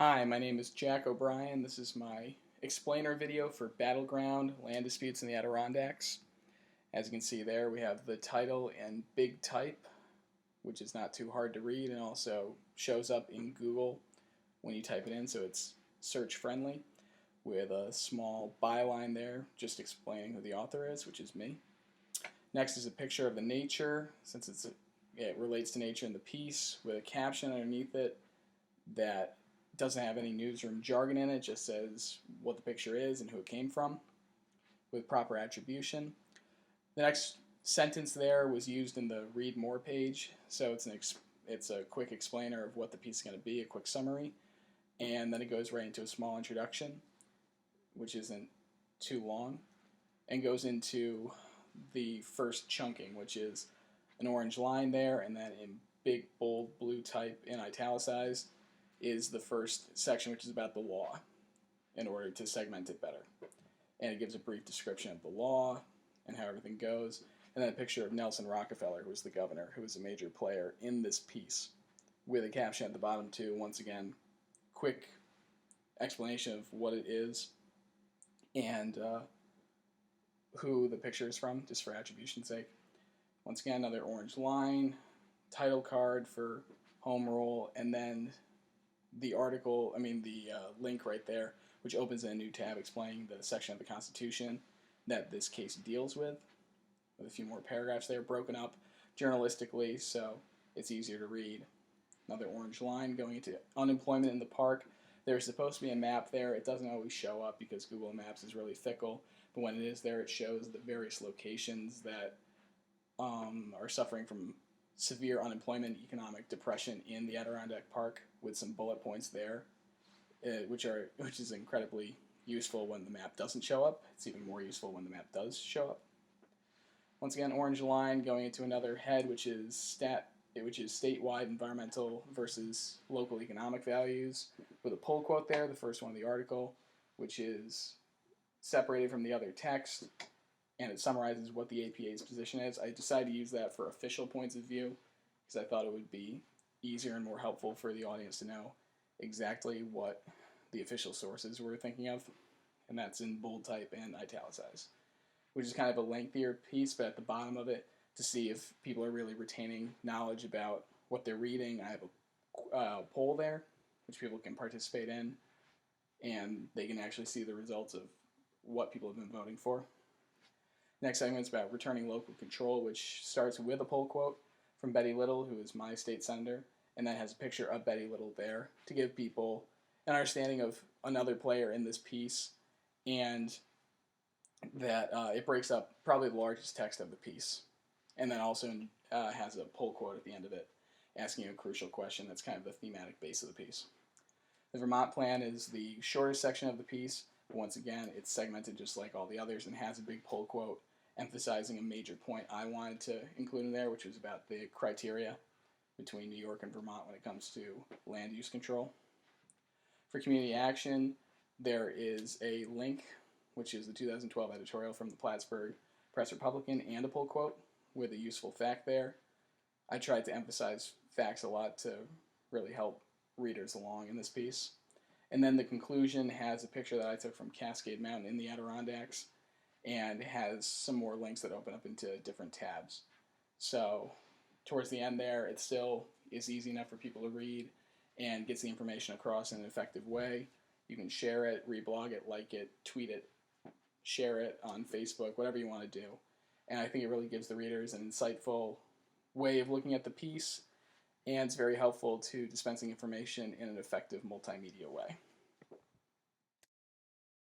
Hi, my name is Jack O'Brien. This is my explainer video for Battleground Land Disputes in the Adirondacks. As you can see there, we have the title in big type, which is not too hard to read and also shows up in Google when you type it in, so it's search friendly, with a small byline there just explaining who the author is, which is me. Next is a picture of the nature, since it relates to nature in the piece, with a caption underneath it that doesn't have any newsroom jargon in it, just says what the picture is and who it came from, with proper attribution. The next sentence there was used in the read more page, so it's a quick explainer of what the piece is going to be, a quick summary, and then it goes right into a small introduction, which isn't too long, and goes into the first chunking, which is an orange line there, and then in big, bold, blue type in italicized is the first section, which is about the law, in order to segment it better. And it gives a brief description of the law and how everything goes, and then a picture of Nelson Rockefeller, who was the governor, who was a major player in this piece, with a caption at the bottom too. Once again, quick explanation of what it is and who the picture is from, just for attribution's sake. Once again, another orange line, title card for home rule, and then the link right there, which opens a new tab explaining the section of the Constitution that this case deals with a few more paragraphs there broken up journalistically so it's easier to read. Another orange line going into unemployment in the park. There's supposed to be a map there. It doesn't always show up because Google Maps is really fickle, but when it is there, it shows the various locations that are suffering from severe unemployment, economic depression in the Adirondack Park, with some bullet points there, which is incredibly useful when the map doesn't show up. It's even more useful when the map does show up. Once again, orange line going into another head, which is statewide environmental versus local economic values, with a pull quote there, the first one of the article, which is separated from the other text, and it summarizes what the APA's position is. I decided to use that for official points of view because I thought it would be easier and more helpful for the audience to know exactly what the official sources were thinking of, and that's in bold type and italicized, which is kind of a lengthier piece, but at the bottom of it, to see if people are really retaining knowledge about what they're reading, I have a poll there, which people can participate in, and they can actually see the results of what people have been voting for. Next segment is about returning local control, which starts with a poll quote from Betty Little, who is my state senator, and then has a picture of Betty Little there to give people an understanding of another player in this piece, and that it breaks up probably the largest text of the piece, and then also has a poll quote at the end of it asking a crucial question that's kind of the thematic base of the piece. The Vermont plan is the shortest section of the piece, but once again, it's segmented just like all the others and has a big poll quote emphasizing a major point I wanted to include in there, which was about the criteria between New York and Vermont when it comes to land use control. For community action, there is a link, which is the 2012 editorial from the Plattsburgh Press-Republican, and a poll quote with a useful fact there. I tried to emphasize facts a lot to really help readers along in this piece. And then the conclusion has a picture that I took from Cascade Mountain in the Adirondacks, and has some more links that open up into different tabs. So towards the end there, it still is easy enough for people to read and gets the information across in an effective way. You can share it, reblog it, like it, tweet it, share it on Facebook, whatever you want to do. And I think it really gives the readers an insightful way of looking at the piece, and it's very helpful to dispensing information in an effective multimedia way.